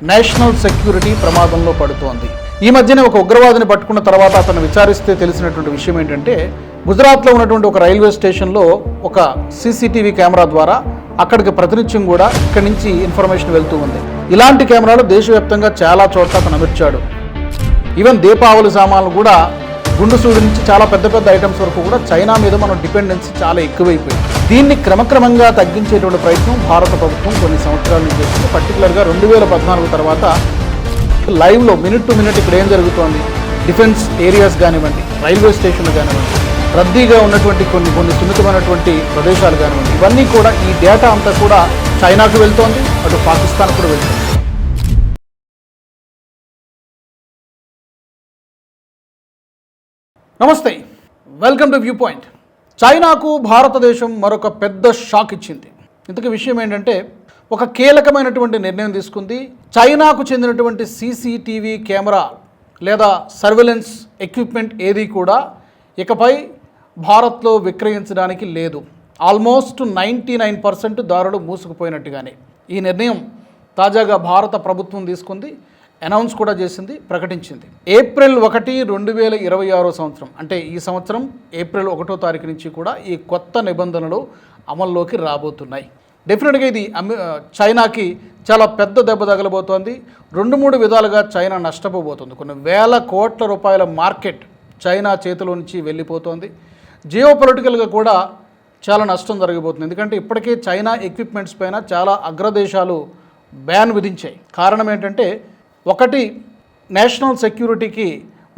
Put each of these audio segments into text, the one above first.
National security ప్రమాదంలో పడుతోంది. ఈ మధ్యనే ఒక ఉగ్రవాదిని పట్టుకున్న తర్వాత అతను విచారిస్తే తెలిసినటువంటి విషయం ఏంటంటే, గుజరాత్లో ఉన్నటువంటి ఒక రైల్వే స్టేషన్లో ఒక సీసీటీవీ కెమెరా ద్వారా అక్కడికి ప్రతినిత్యం కూడా ఇక్కడి నుంచి ఇన్ఫర్మేషన్ వెళ్తూ ఉంది. ఇలాంటి కెమెరాలు దేశవ్యాప్తంగా చాలా చోట్ల అతను అమర్చాడు. ఈవెన్ దీపావళి సామాన్లు కూడా గుండు సూది నుంచి చాలా పెద్ద పెద్ద ఐటమ్స్ వరకు కూడా చైనా మీద మనం డిపెండెన్సీ చాలా ఎక్కువైపోయింది. దీన్ని క్రమక్రమంగా తగ్గించేటువంటి ప్రయత్నం భారత ప్రభుత్వం కొన్ని సంవత్సరాల నుంచి చేస్తుంది. పర్టికులర్గా 2014 తర్వాత లైవ్లో మినిట్ టు మినిట్ ఇక్కడ ఏం జరుగుతోంది, డిఫెన్స్ ఏరియాస్ కానివ్వండి, రైల్వే స్టేషన్లు కానివ్వండి, రద్దీగా ఉన్నటువంటి కొన్ని సున్నితమైనటువంటి ప్రదేశాలు కానివ్వండి, ఇవన్నీ కూడా ఈ డేటా అంతా కూడా చైనాకు వెళ్తోంది, అటు పాకిస్తాన్ కూడా వెళ్తోంది. నమస్తే, వెల్కమ్ టు వ్యూ పాయింట్. చైనాకు భారతదేశం మరొక పెద్ద షాక్ ఇచ్చింది. ఇంతకీ విషయం ఏంటంటే, ఒక కీలకమైనటువంటి నిర్ణయం తీసుకుంది. చైనాకు చెందినటువంటి సీసీటీవీ కెమెరా లేదా సర్వేలెన్స్ ఎక్విప్మెంట్ ఏది కూడా ఇకపై భారత్లో విక్రయించడానికి లేదు. ఆల్మోస్ట్ 99% దారులు మూసుకుపోయినట్టుగానే ఈ నిర్ణయం తాజాగా భారత ప్రభుత్వం తీసుకుంది, అనౌన్స్ కూడా చేసింది, ప్రకటించింది. ఏప్రిల్ 1, 2026 సంవత్సరం, అంటే ఈ సంవత్సరం ఏప్రిల్ 1వ తారీఖు నుంచి కూడా ఈ కొత్త నిబంధనలు అమల్లోకి రాబోతున్నాయి. డెఫినెట్గా ఇది చైనాకి చాలా పెద్ద దెబ్బ తగలబోతోంది. 2-3 విధాలుగా చైనా నష్టపోబోతుంది. కొన్ని వేల కోట్ల రూపాయల మార్కెట్ చైనా చేతిలో నుంచి వెళ్ళిపోతోంది. జియో పొలిటికల్గా కూడా చాలా నష్టం జరగబోతుంది. ఎందుకంటే ఇప్పటికే చైనా ఎక్విప్మెంట్స్ పైన చాలా అగ్రదేశాలు బ్యాన్ విధించాయి. కారణం ఏంటంటే, ఒకటి, నేషనల్ సెక్యూరిటీకి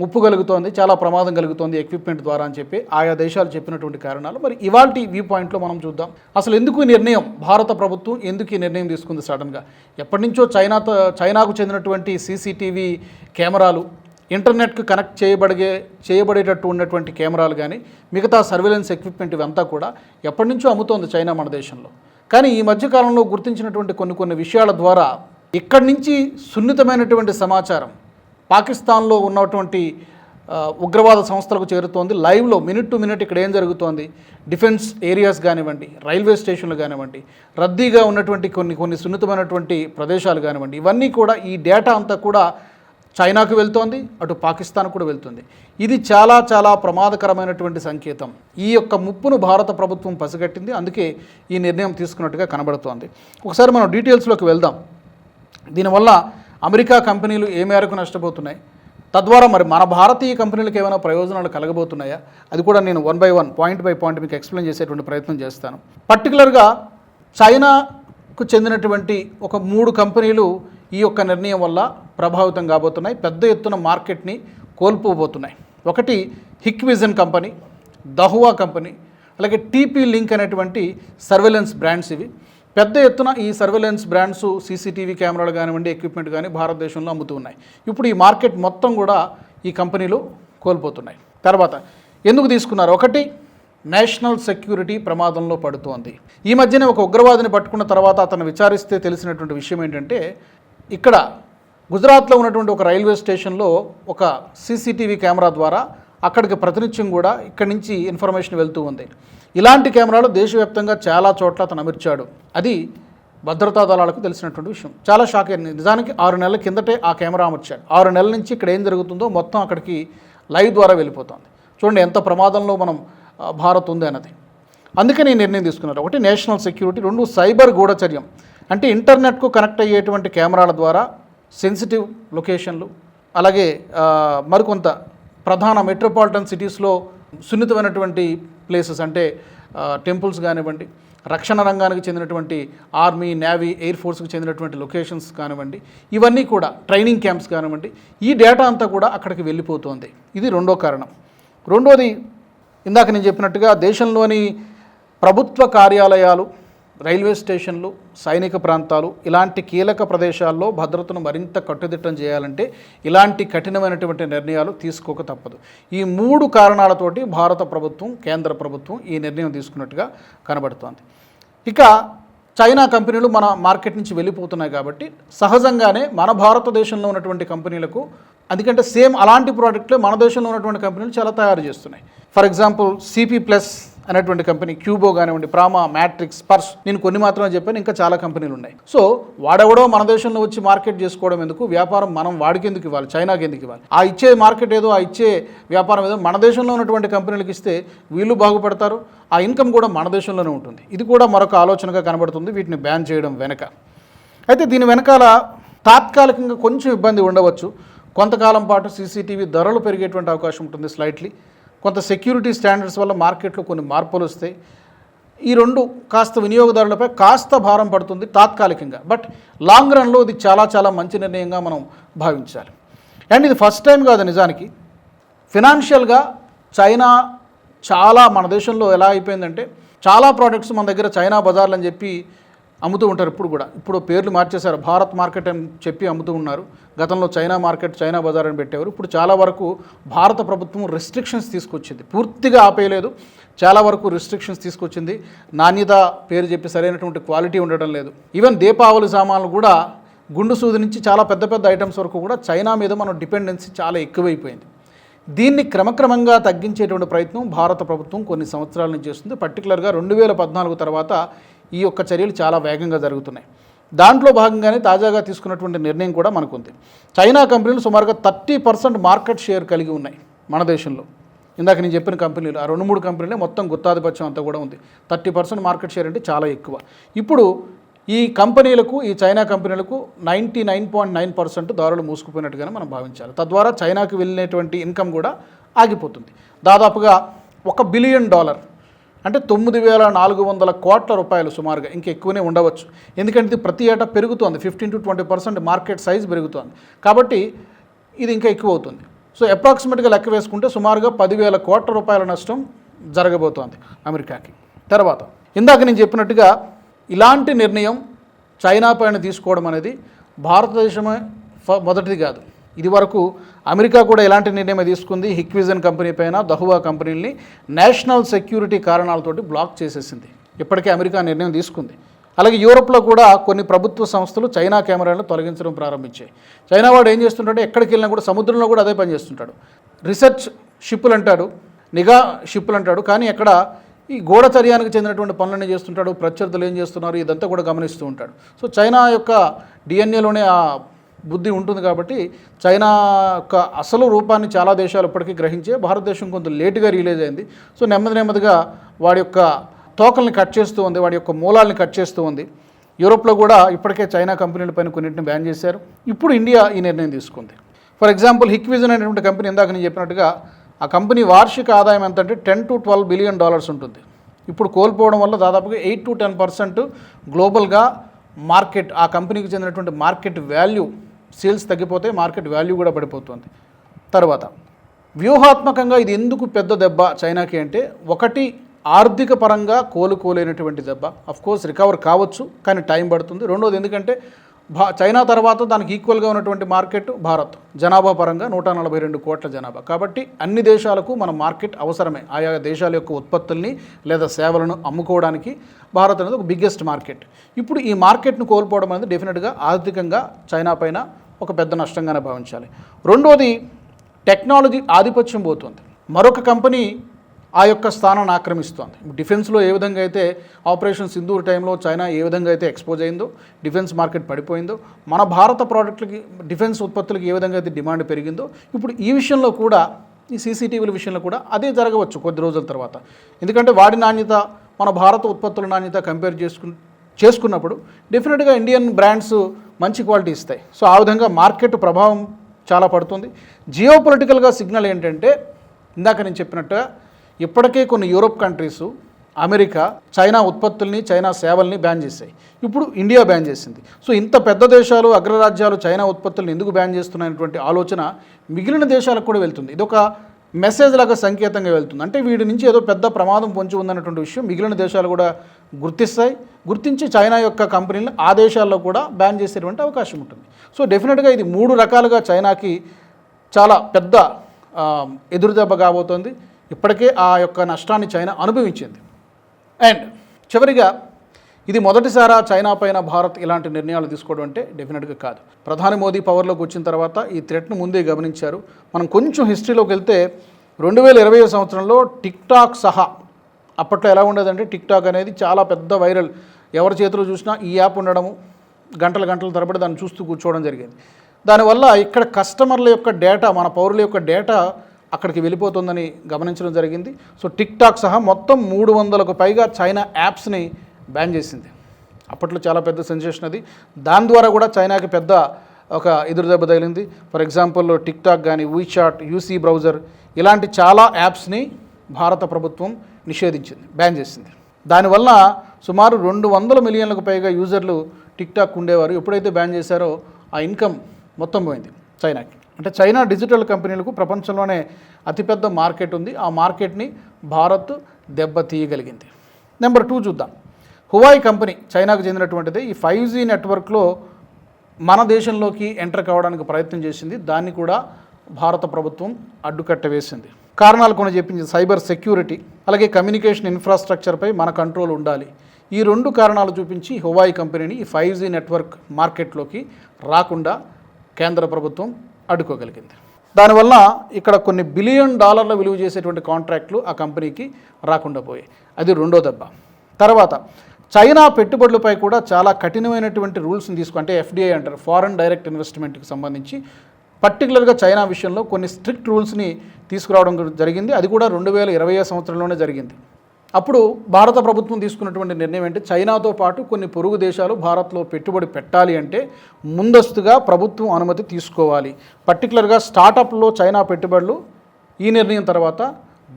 ముప్పు కలుగుతోంది, చాలా ప్రమాదం కలుగుతోంది ఎక్విప్మెంట్ ద్వారా అని చెప్పి ఆయా దేశాలు చెప్పినటువంటి కారణాలు. మరి ఇవాల్టి వ్యూ పాయింట్లో మనం చూద్దాం, అసలు ఎందుకు ఈ నిర్ణయం, భారత ప్రభుత్వం ఎందుకు ఈ నిర్ణయం తీసుకుంది సడన్గా. ఎప్పటి నుంచో చైనాకు చెందినటువంటి సీసీటీవీ కెమెరాలు, ఇంటర్నెట్కి కనెక్ట్ చేయబడేటట్టు ఉన్నటువంటి కెమెరాలు కానీ, మిగతా సర్వేలెన్స్ ఎక్విప్మెంట్ ఇవంతా కూడా ఎప్పటి నుంచో అమ్ముతోంది చైనా మన దేశంలో. కానీ ఈ మధ్యకాలంలో గుర్తించినటువంటి కొన్ని విషయాల ద్వారా ఇక్కడి నుంచి సున్నితమైనటువంటి సమాచారం పాకిస్తాన్లో ఉన్నటువంటి ఉగ్రవాద సంస్థలకు చేరుతోంది. లైవ్లో మినిట్ టు మినిట్ ఇక్కడ ఏం జరుగుతోంది, డిఫెన్స్ ఏరియాస్ కానివ్వండి, రైల్వే స్టేషన్లు కానివ్వండి, రద్దీగా ఉన్నటువంటి కొన్ని సున్నితమైనటువంటి ప్రదేశాలు కానివ్వండి, ఇవన్నీ కూడా ఈ డేటా అంతా కూడా చైనాకు వెళ్తోంది, అటు పాకిస్తాన్ కూడా వెళ్తుంది. ఇది చాలా చాలా ప్రమాదకరమైనటువంటి సంకేతం. ఈ యొక్క ముప్పును భారత ప్రభుత్వం పసిగట్టింది, అందుకే ఈ నిర్ణయం తీసుకున్నట్టుగా కనబడుతోంది. ఒకసారి మనం డీటెయిల్స్లోకి వెళ్దాం. దీనివల్ల అమెరికా కంపెనీలు ఏ మేరకు నష్టపోతున్నాయి, తద్వారా మరి మన భారతీయ కంపెనీలకు ఏమైనా ప్రయోజనాలు కలగబోతున్నాయా, అది కూడా నేను 1 by 1 పాయింట్ బై పాయింట్ మీకు ఎక్స్ప్లెయిన్ చేసేటువంటి ప్రయత్నం చేస్తాను. పర్టికులర్గా చైనాకు చెందినటువంటి ఒక 3 కంపెనీలు ఈ యొక్క నిర్ణయం వల్ల ప్రభావితం కాబోతున్నాయి, పెద్ద ఎత్తున మార్కెట్ని కోల్పోబోతున్నాయి. ఒకటి హిక్విజన్ కంపెనీ, దహువా కంపెనీ, అలాగే టీపీ లింక్ అనేటువంటి సర్వేలెన్స్ బ్రాండ్స్. ఇవి పెద్ద ఎత్తున ఈ సర్వేలెన్స్ బ్రాండ్స్ సీసీటీవీ కెమెరాలు కానివ్వండి, ఎక్విప్మెంట్ కానీ భారతదేశంలో అమ్ముతూ ఉన్నాయి. ఇప్పుడు ఈ మార్కెట్ మొత్తం కూడా ఈ కంపెనీలు కోల్పోతున్నాయి. తర్వాత ఎందుకు తీసుకున్నారు, ఒకటి, నేషనల్ సెక్యూరిటీ ప్రమాదంలో పడుతోంది. ఈ మధ్యనే ఒక ఉగ్రవాదిని పట్టుకున్న తర్వాత అతను విచారిస్తే తెలిసినటువంటి విషయం ఏంటంటే, ఇక్కడ గుజరాత్లో ఉన్నటువంటి ఒక రైల్వే స్టేషన్లో ఒక సీసీటీవీ కెమెరా ద్వారా అక్కడికి ప్రతినిత్యం కూడా ఇక్కడి నుంచి ఇన్ఫర్మేషన్ వెళ్తూ ఉంది. ఇలాంటి కెమెరాలు దేశవ్యాప్తంగా చాలా చోట్ల అతను అమర్చాడు. అది భద్రతా దళాలకు తెలిసినటువంటి విషయం. చాలా షాక్ అయింది. నిజానికి 6 నెలల కిందటే ఆ కెమెరా అమర్చాడు. 6 నెలల నుంచి ఇక్కడ ఏం జరుగుతుందో మొత్తం అక్కడికి లైవ్ ద్వారా వెళ్ళిపోతుంది. చూడండి ఎంత ప్రమాదంలో మనం భారత్ ఉంది అన్నది. అందుకని ఈ నిర్ణయం తీసుకున్నారు. ఒకటి, నేషనల్ సెక్యూరిటీ. 2, సైబర్ గూఢచర్యం. అంటే ఇంటర్నెట్కు కనెక్ట్ అయ్యేటువంటి కెమెరాల ద్వారా సెన్సిటివ్ లొకేషన్లు, అలాగే మరికొంత ప్రధాన మెట్రోపాలిటన్ సిటీస్లో సున్నితమైనటువంటి ప్లేసెస్, అంటే టెంపుల్స్ కానివ్వండి, రక్షణ రంగానికి చెందినటువంటి ఆర్మీ, నేవీ, ఎయిర్ ఫోర్స్కి చెందినటువంటి లొకేషన్స్ కానివ్వండి, ఇవన్నీ కూడా ట్రైనింగ్ క్యాంప్స్ కానివ్వండి, ఈ డేటా అంతా కూడా అక్కడికి వెళ్ళిపోతుంది. ఇది రెండో కారణం. రెండోది, ఇందాక నేను చెప్పినట్టుగా దేశంలోని ప్రభుత్వ కార్యాలయాలు, రైల్వే స్టేషన్లు, సైనిక ప్రాంతాలు, ఇలాంటి కీలక ప్రదేశాల్లో భద్రతను మరింత కట్టుదిట్టం చేయాలంటే ఇలాంటి కఠినమైనటువంటి నిర్ణయాలు తీసుకోక తప్పదు. ఈ 3 కారణాలతోటి భారత ప్రభుత్వం, కేంద్ర ప్రభుత్వం ఈ నిర్ణయం తీసుకున్నట్టుగా కనబడుతోంది. ఇక చైనా కంపెనీలు మన మార్కెట్ నుంచి వెళ్ళిపోతున్నాయి కాబట్టి సహజంగానే మన భారతదేశంలో ఉన్నటువంటి కంపెనీలకు, ఎందుకంటే సేమ్ అలాంటి ప్రోడక్ట్లే మన దేశంలో ఉన్నటువంటి కంపెనీలు చాలా తయారు చేస్తున్నాయి. ఫర్ ఎగ్జాంపుల్ CP+ అనేటువంటి కంపెనీ, క్యూబో కానివ్వండి, ప్రామా, మ్యాట్రిక్స్, పర్స్, నేను కొన్ని మాత్రమే చెప్పాను, ఇంకా చాలా కంపెనీలు ఉన్నాయి. సో వాడెవడో మన దేశంలో వచ్చి మార్కెట్ చేసుకోవడం ఎందుకు, వ్యాపారం మనం వాడికి ఎందుకు ఇవ్వాలి, చైనాకి ఎందుకు ఇవ్వాలి? ఆ ఇచ్చే మార్కెట్ ఏదో, ఆ ఇచ్చే వ్యాపారం ఏదో మన దేశంలో ఉన్నటువంటి కంపెనీలకు ఇస్తే వీళ్ళు బాగుపడతారు, ఆ ఇన్కమ్ కూడా మన దేశంలోనే ఉంటుంది. ఇది కూడా మరొక ఆలోచనగా కనబడుతుంది వీటిని బ్యాన్ చేయడం వెనక. అయితే దీని వెనకాల తాత్కాలికంగా కొంచెం ఇబ్బంది ఉండవచ్చు. కొంతకాలం పాటు సీసీటీవీ ధరలు పెరిగేటువంటి అవకాశం ఉంటుంది స్లైట్లీ. కొంత సెక్యూరిటీ స్టాండర్డ్స్ వల్ల మార్కెట్లో కొన్ని మార్పులు వస్తాయి. ఈ రెండు కాస్త వినియోగదారులపై కాస్త భారం పడుతుంది తాత్కాలికంగా. బట్ లాంగ్ రన్లో ఇది చాలా చాలా మంచి నిర్ణయంగా మనం భావించాలి. అండ్ ఇది ఫస్ట్ టైం కాదు నిజానికి. ఫినాన్షియల్గా చైనా చాలా, మన దేశంలో ఎలా అయిపోయిందంటే చాలా ప్రోడక్ట్స్ మన దగ్గర చైనా బజార్లు అని చెప్పి అమ్ముతూ ఉంటారు. ఇప్పుడు పేర్లు మార్చేశారు. భారత్ మార్కెట్ అని చెప్పి అమ్ముతూ ఉన్నారు. గతంలో చైనా మార్కెట్, చైనా బజార్ అని పెట్టేవారు. ఇప్పుడు చాలా వరకు భారత ప్రభుత్వం రెస్ట్రిక్షన్స్ తీసుకొచ్చింది. పూర్తిగా ఆపేయలేదు, చాలా వరకు రెస్ట్రిక్షన్స్ తీసుకొచ్చింది. నాణ్యత పేరు చెప్పి సరైనటువంటి క్వాలిటీ ఉండడం లేదు. ఈవెన్ దీపావళి సామాన్లు కూడా గుండు సూది నుంచి చాలా పెద్ద పెద్ద ఐటమ్స్ వరకు కూడా చైనా మీద మన డిపెండెన్సీ చాలా ఎక్కువైపోయింది. దీన్ని క్రమక్రమంగా తగ్గించేటువంటి ప్రయత్నం భారత ప్రభుత్వం కొన్ని సంవత్సరాల నుంచి చేస్తుంది. పర్టికులర్గా 2014 తర్వాత ఈ యొక్క చర్యలు చాలా వేగంగా జరుగుతున్నాయి. దాంట్లో భాగంగానే తాజాగా తీసుకున్నటువంటి నిర్ణయం కూడా మనకుంది. చైనా కంపెనీలు సుమారుగా 30% మార్కెట్ షేర్ కలిగి ఉన్నాయి మన దేశంలో. ఇందాక నేను చెప్పిన కంపెనీలు, ఆ 2-3 కంపెనీలే మొత్తం గుత్తాధిపత్యం అంతా కూడా ఉంది. 30% మార్కెట్ షేర్ అంటే చాలా ఎక్కువ. ఇప్పుడు ఈ కంపెనీలకు, ఈ చైనా కంపెనీలకు 99.9% దారులు మూసుకుపోయినట్టుగానే మనం భావించాలి. తద్వారా చైనాకి వెళ్ళినటువంటి ఇన్కమ్ కూడా ఆగిపోతుంది. దాదాపుగా $1 బిలియన్, అంటే 9,400 కోట్ల రూపాయలు సుమారుగా, ఇంకా ఎక్కువనే ఉండవచ్చు. ఎందుకంటే ఇది ప్రతి ఏటా పెరుగుతోంది. 15 to 20% మార్కెట్ సైజ్ పెరుగుతోంది. కాబట్టి ఇది ఇంకా ఎక్కువ అవుతుంది. సో అప్రాక్సిమేట్గా లెక్క వేసుకుంటే సుమారుగా 10,000 కోట్ల రూపాయల నష్టం జరగబోతోంది అమెరికాకి. తర్వాత ఇందాక నేను చెప్పినట్టుగా ఇలాంటి నిర్ణయం చైనా పైన తీసుకోవడం అనేది భారతదేశమే మొదటిది కాదు. ఇది వరకు అమెరికా కూడా ఇలాంటి నిర్ణయం తీసుకుంది. హిక్విజన్ కంపెనీ పైన, దహువా కంపెనీని నేషనల్ సెక్యూరిటీ కారణాలతోటి బ్లాక్ చేసేసింది. ఇప్పటికే అమెరికా నిర్ణయం తీసుకుంది. అలాగే యూరోప్లో కూడా కొన్ని ప్రభుత్వ సంస్థలు చైనా కెమెరాలను తొలగించడం ప్రారంభించాయి. చైనా వాడు ఏం చేస్తుంటాడు, ఎక్కడికి వెళ్ళినా కూడా సముద్రంలో కూడా అదే పని చేస్తుంటాడు. రిసెర్చ్ షిప్పులు అంటాడు, నిఘా షిప్పులు అంటాడు, కానీ ఎక్కడ ఈ గూఢచర్యానికి చెందినటువంటి పనులన్నీ చేస్తుంటాడు. ప్రత్యర్థులు ఏం చేస్తున్నారు ఇదంతా కూడా గమనిస్తూ ఉంటాడు. సో చైనా యొక్క డిఎన్ఏలోనే ఆ బుద్ధి ఉంటుంది. కాబట్టి చైనా యొక్క అసలు రూపాన్ని చాలా దేశాలు ఇప్పటికీ గ్రహించే, భారతదేశం కొంత లేటుగా రిలీజ్ అయింది. సో నెమ్మదిగా వాడి యొక్క తోకల్ని కట్ చేస్తూ ఉంది, వాడి యొక్క మూలాల్ని కట్ చేస్తూ ఉంది. యూరోప్లో కూడా ఇప్పటికే చైనా కంపెనీల పైన కొన్నింటిని బ్యాన్ చేశారు. ఇప్పుడు ఇండియా ఈ నిర్ణయం తీసుకుంది. ఫర్ ఎగ్జాంపుల్ హిక్విజన్ అనేటువంటి కంపెనీ, ఇందాక నేను చెప్పినట్టుగా ఆ కంపెనీ వార్షిక ఆదాయం ఎంత అంటే $10 to 12 బిలియన్ ఉంటుంది. ఇప్పుడు కోల్పోవడం వల్ల దాదాపుగా 8 to 10% గ్లోబల్గా మార్కెట్, ఆ కంపెనీకి చెందినటువంటి మార్కెట్ వాల్యూ, సేల్స్ తగ్గిపోతే మార్కెట్ వాల్యూ కూడా పడిపోతుంది. తర్వాత వ్యూహాత్మకంగా ఇది ఎందుకు పెద్ద దెబ్బ చైనాకి అంటే, ఒకటి ఆర్థిక పరంగా కోలుకోలేనటువంటి దెబ్బ. అఫ్కోర్స్ రికవర్ కావచ్చు, కానీ టైం పడుతుంది. రెండోది ఎందుకంటే చైనా తర్వాత దానికి ఈక్వల్గా ఉన్నటువంటి మార్కెట్ భారత్, జనాభా పరంగా 142 కోట్ల జనాభా. కాబట్టి అన్ని దేశాలకు మన మార్కెట్ అవసరమే. ఆయా దేశాల యొక్క ఉత్పత్తుల్ని లేదా సేవలను అమ్ముకోవడానికి భారత్ అనేది ఒక బిగ్గెస్ట్ మార్కెట్. ఇప్పుడు ఈ మార్కెట్ను కోల్పోవడం అనేది డెఫినెట్గా ఆర్థికంగా చైనా పైన ఒక పెద్ద నష్టంగానే భావించాలి. రెండోది టెక్నాలజీ ఆధిపత్యం పోతుంది. మరొక కంపెనీ ఆ యొక్క స్థానాన్ని ఆక్రమిస్తోంది. డిఫెన్స్లో ఏ విధంగా అయితే ఆపరేషన్ సింధూర్ టైంలో చైనా ఏ విధంగా అయితే ఎక్స్పోజ్ అయిందో, డిఫెన్స్ మార్కెట్ పడిపోయిందో, మన భారత ప్రోడక్ట్లకి, డిఫెన్స్ ఉత్పత్తులకి ఏ విధంగా అయితే డిమాండ్ పెరిగిందో, ఇప్పుడు ఈ విషయంలో కూడా, ఈ సీసీటీవీల విషయంలో కూడా అదే జరగవచ్చు కొద్ది రోజుల తర్వాత. ఎందుకంటే వాడి నాణ్యత మన భారత ఉత్పత్తుల నాణ్యత కంపేర్ చేసుకున్నప్పుడు డెఫినెట్గా ఇండియన్ బ్రాండ్స్ మంచి క్వాలిటీ ఇస్తాయి. సో ఆ విధంగా మార్కెట్ ప్రభావం చాలా పడుతుంది. జియో పొలిటికల్గా సిగ్నల్ ఏంటంటే, ఇందాక నేను చెప్పినట్టుగా ఇప్పటికే కొన్ని యూరోప్ కంట్రీసు, అమెరికా చైనా ఉత్పత్తుల్ని, చైనా సేవల్ని బ్యాన్ చేశాయి. ఇప్పుడు ఇండియా బ్యాన్ చేసింది. సో ఇంత పెద్ద దేశాలు, అగ్రరాజ్యాలు చైనా ఉత్పత్తులను ఎందుకు బ్యాన్ చేస్తున్నాయనేటువంటి ఆలోచన మిగిలిన దేశాలకు కూడా వెళ్తుంది. ఇదొక మెసేజ్ లాగా సంకేతంగా వెళ్తుంది. అంటే వీడి నుంచి ఏదో పెద్ద ప్రమాదం పొంచి ఉందన్నటువంటి విషయం మిగిలిన దేశాలు కూడా గుర్తిస్తాయి. గుర్తించి చైనా యొక్క కంపెనీలను ఆ దేశాల్లో కూడా బ్యాన్ చేసేటువంటి అవకాశం ఉంటుంది. సో డెఫినెట్గా ఇది 3 రకాలుగా చైనాకి చాలా పెద్ద ఎదురుదెబ్బ కాబోతోంది. ఇప్పటికే ఆ యొక్క నష్టాన్ని చైనా అనుభవించింది. అండ్ చివరిగా ఇది మొదటిసారా చైనా పైన భారత్ ఇలాంటి నిర్ణయాలు తీసుకోవడం అంటే డెఫినెట్గా కాదు. ప్రధాని మోదీ పవర్లోకి వచ్చిన తర్వాత ఈ థ్రెట్ను ముందే గమనించారు. మనం కొంచెం హిస్టరీలోకి వెళ్తే 2020 సంవత్సరంలో టిక్టాక్ సహా అప్పట్లో ఎలా ఉండేదంటే టిక్టాక్ అనేది చాలా పెద్ద వైరల్, ఎవరి చేతిలో చూసినా ఈ యాప్ ఉండడము, గంటల తరబడి దాన్ని చూస్తూ కూర్చోవడం జరిగేది. దానివల్ల ఇక్కడ కస్టమర్ల యొక్క డేటా, మన పౌరుల యొక్క డేటా అక్కడికి వెళ్ళిపోతుందని గమనించడం జరిగింది. సో టిక్టాక్ సహా మొత్తం 300కు పైగా చైనా యాప్స్ని బ్యాన్ చేసింది. అప్పట్లో చాలా పెద్ద సెన్సేషన్ అది. దాని ద్వారా కూడా చైనాకి పెద్ద ఒక ఎదురు దెబ్బ తగిలింది. ఫర్ ఎగ్జాంపుల్ టిక్టాక్ కానీ, వీచాట్, యూసీ బ్రౌజర్ ఇలాంటి చాలా యాప్స్ని భారత ప్రభుత్వం నిషేధించింది, బ్యాన్ చేసింది. దానివల్ల సుమారు 200 మిలియన్లకు పైగా యూజర్లు టిక్టాక్ ఉండేవారు. ఎప్పుడైతే బ్యాన్ చేశారో ఆ ఇన్కమ్ మొత్తం పోయింది చైనాకి. అంటే చైనా డిజిటల్ కంపెనీలకు ప్రపంచంలోనే అతిపెద్ద మార్కెట్ ఉంది. ఆ మార్కెట్ని భారత్ దెబ్బతీయగలిగింది. నెంబర్ 2 చూద్దాం. హువాయి కంపెనీ చైనాకు చెందినటువంటిది. ఈ 5G నెట్వర్క్లో మన దేశంలోకి ఎంటర్ కావడానికి ప్రయత్నం చేసింది. దాన్ని కూడా భారత ప్రభుత్వం అడ్డుకట్ట వేసింది. కారణాలు కొన్ని చెప్పింది. సైబర్ సెక్యూరిటీ, అలాగే కమ్యూనికేషన్ ఇన్ఫ్రాస్ట్రక్చర్పై మన కంట్రోల్ ఉండాలి. ఈ 2 కారణాలు చూపించి హువాయి కంపెనీని ఈ 5G నెట్వర్క్ మార్కెట్లోకి రాకుండా కేంద్ర ప్రభుత్వం అడ్డుకోగలిగింది. దానివల్ల ఇక్కడ కొన్ని $1 బిలియన్ విలువ చేసేటువంటి కాంట్రాక్ట్లు ఆ కంపెనీకి రాకుండా పోయాయి. అది 2వ దెబ్బ. తర్వాత చైనా పెట్టుబడులపై కూడా చాలా కఠినమైనటువంటి రూల్స్ని అంటే FDI అంటారు, ఫారెన్ డైరెక్ట్ ఇన్వెస్ట్మెంట్కి సంబంధించి పర్టికులర్గా చైనా విషయంలో కొన్ని స్ట్రిక్ట్ రూల్స్ని తీసుకురావడం జరిగింది. అది కూడా 2020 సంవత్సరంలోనే జరిగింది. అప్పుడు భారత ప్రభుత్వం తీసుకున్నటువంటి నిర్ణయం ఏంటి, చైనాతో పాటు కొన్ని పొరుగు దేశాలు భారత్లో పెట్టుబడి పెట్టాలి అంటే ముందస్తుగా ప్రభుత్వం అనుమతి తీసుకోవాలి. పర్టికులర్గా స్టార్టప్లో చైనా పెట్టుబడులు ఈ నిర్ణయం తర్వాత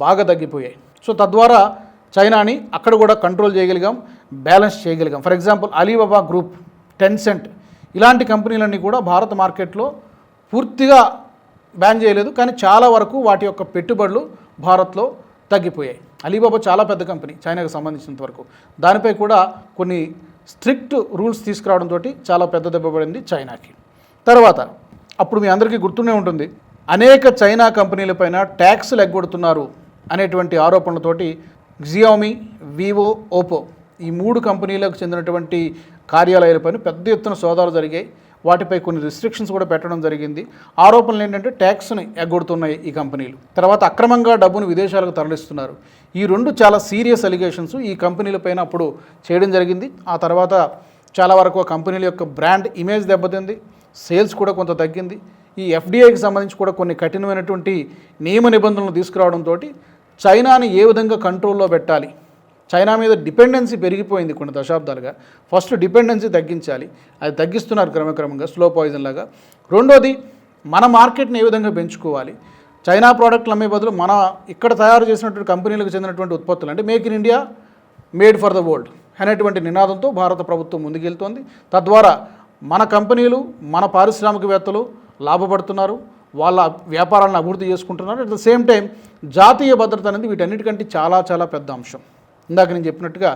బాగా తగ్గిపోయాయి. సో తద్వారా చైనాని అక్కడ కూడా కంట్రోల్ చేయగలిగాం, బ్యాలెన్స్ చేయగలిగాం. For example Alibaba group, Tencent ఇలాంటి కంపెనీలన్నీ కూడా భారత మార్కెట్లో పూర్తిగా బ్యాన్ చేయలేదు, కానీ చాలా వరకు వాటి యొక్క పెట్టుబడులు భారత్లో తగ్గిపోయాయి. అలీబాబా చాలా పెద్ద కంపెనీ చైనాకు సంబంధించినంత వరకు. దానిపై కూడా కొన్ని స్ట్రిక్ట్ రూల్స్ తీసుకురావడంతో చాలా పెద్ద దెబ్బ పడింది చైనాకి. తర్వాత అప్పుడు మీ అందరికీ గుర్తుండే ఉంటుంది, అనేక చైనా కంపెనీలపైన ట్యాక్స్లు ఎగ్గొడుతున్నారు అనేటువంటి ఆరోపణలతోటి జియోమీ, వివో, ఓపో ఈ 3 కంపెనీలకు చెందినటువంటి కార్యాలయాలపైన పెద్ద ఎత్తున సోదాలు జరిగాయి. వాటిపై కొన్ని రిస్ట్రిక్షన్స్ కూడా పెట్టడం జరిగింది. ఆరోపణలు ఏంటంటే ట్యాక్స్ని ఎగ్గొడుతున్నాయి ఈ కంపెనీలు. తర్వాత అక్రమంగా డబ్బును విదేశాలకు తరలిస్తున్నారు. ఈ 2 చాలా సీరియస్ అలిగేషన్స్ ఈ కంపెనీలపైన అప్పుడు చేయడం జరిగింది. ఆ తర్వాత చాలా వరకు ఆ కంపెనీల యొక్క బ్రాండ్ ఇమేజ్ దెబ్బతింది, సేల్స్ కూడా కొంత తగ్గింది. ఈ FDIకి సంబంధించి కూడా కొన్ని కఠినమైనటువంటి నియమ నిబంధనలు తీసుకురావడంతో చైనాని ఏ విధంగా కంట్రోల్లో పెట్టాలి, చైనా మీద డిపెండెన్సీ పెరిగిపోయింది కొన్ని దశాబ్దాలుగా. ఫస్ట్ డిపెండెన్సీ తగ్గించాలి, అది తగ్గిస్తున్నారు క్రమక్రమంగా, స్లో పాయిజన్ లాగా. రెండోది మన మార్కెట్ని ఏ విధంగా పెంచుకోవాలి, చైనా ప్రోడక్ట్లు అమ్మే బదులు మన ఇక్కడ తయారు చేసినటువంటి కంపెనీలకు చెందినటువంటి ఉత్పత్తులు అంటే make in India, made for the world అనేటువంటి నినాదంతో భారత ప్రభుత్వం ముందుకెళ్తోంది. తద్వారా మన కంపెనీలు, మన పారిశ్రామికవేత్తలు లాభపడుతున్నారు, వాళ్ళ వ్యాపారాలను అభివృద్ధి చేసుకుంటున్నారు. అట్ ద సేమ్ టైం జాతీయ భద్రత అనేది వీటన్నిటికంటే చాలా చాలా పెద్ద అంశం. ఇందాక నేను చెప్పినట్టుగా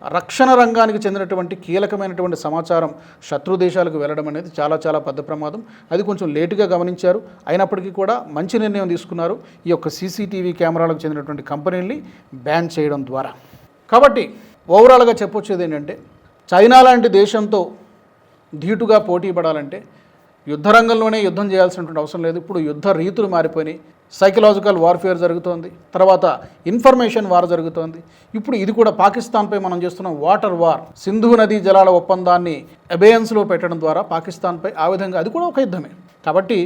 రక్షణ రంగానికి చెందినటువంటి కీలకమైనటువంటి సమాచారం శత్రు దేశాలకు వెళ్ళడం అనేది చాలా చాలా పెద్ద ప్రమాదం. అది కొంచెం లేటుగా గమనించారు, అయినప్పటికీ కూడా మంచి నిర్ణయం తీసుకున్నారు ఈ యొక్క CCTV కెమెరాలకు చెందినటువంటి కంపెనీల్ని బ్యాన్ చేయడం ద్వారా. కాబట్టి ఓవరాల్గా చెప్పొచ్చేది ఏంటంటే, చైనా లాంటి దేశంతో ధీటుగా పోటీ పడాలంటే యుద్ధ రంగంలోనే యుద్ధం చేయాల్సినటువంటి అవసరం లేదు. ఇప్పుడు యుద్ధ రీతులు మారిపోయినాయి. సైకలాజికల్ వార్ఫేర్ జరుగుతోంది, తర్వాత ఇన్ఫర్మేషన్ వార్ జరుగుతోంది. ఇప్పుడు ఇది కూడా పాకిస్తాన్పై మనం చేస్తున్న వాటర్ వార్, సింధు నదీ జలాల ఒప్పందాన్ని అబేయన్స్లో పెట్టడం ద్వారా పాకిస్తాన్పై ఆ విధంగా అది కూడా ఒక యుద్ధమే. కాబట్టి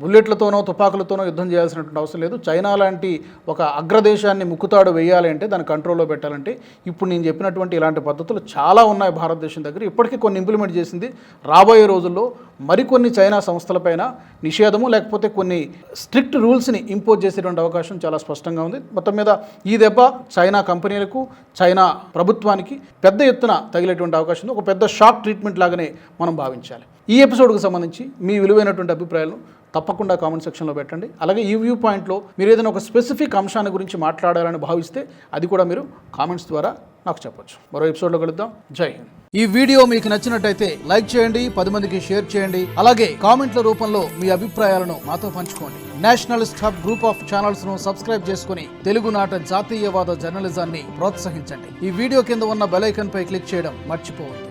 బుల్లెట్లతోనో తుపాకులతోనో యుద్ధం చేయాల్సినటువంటి అవసరం లేదు. చైనా లాంటి ఒక అగ్రదేశాన్ని ముక్కుతాడు వేయాలి అంటే, దాన్ని కంట్రోల్లో పెట్టాలంటే ఇప్పుడు నేను చెప్పినటువంటి ఇలాంటి పద్ధతులు చాలా ఉన్నాయి భారతదేశం దగ్గర. ఇప్పటికీ కొన్ని ఇంప్లిమెంట్ చేసింది. రాబోయే రోజుల్లో మరికొన్ని చైనా సంస్థలపైన నిషేధము లేకపోతే కొన్ని స్ట్రిక్ట్ రూల్స్ని ఇంపోజ్ చేసేటువంటి అవకాశం చాలా స్పష్టంగా ఉంది. మొత్తం మీద ఈ దెబ్బ చైనా కంపెనీలకు, చైనా ప్రభుత్వానికి పెద్ద ఎత్తున తగిలేటువంటి అవకాశం ఉంది. ఒక పెద్ద షాక్ ట్రీట్మెంట్ లాగానే మనం భావించాలి. ఈ ఎపిసోడ్కు సంబంధించి మీ విలువైనటువంటి అభిప్రాయాలను తప్పకుండా కామెంట్ సెక్షన్లో పెట్టండి. అలాగే ఈ వ్యూ పాయింట్లో మీరు ఏదైనా ఒక స్పెసిఫిక్ అంశాన్ని గురించి మాట్లాడాలని భావిస్తే అది కూడా మీరు కామెంట్స్ ద్వారా నాకు చెప్పొచ్చు. మరో ఎపిసోడ్లో కలుద్దాం. జై హింద్. ఈ వీడియో మీకు నచ్చినట్టయితే లైక్ చేయండి, 10 మందికి షేర్ చేయండి. అలాగే కామెంట్ల రూపంలో మీ అభిప్రాయాలను మాతో పంచుకోండి. Nationalist hub group of channels ను సబ్స్క్రైబ్ చేసుకుని తెలుగునాట జాతీయవాద జర్నలిజాన్ని ప్రోత్సహించండి. ఈ వీడియో కింద ఉన్న బెల్ ఐకాన్ పై క్లిక్ చేయడం మర్చిపోవద్దు.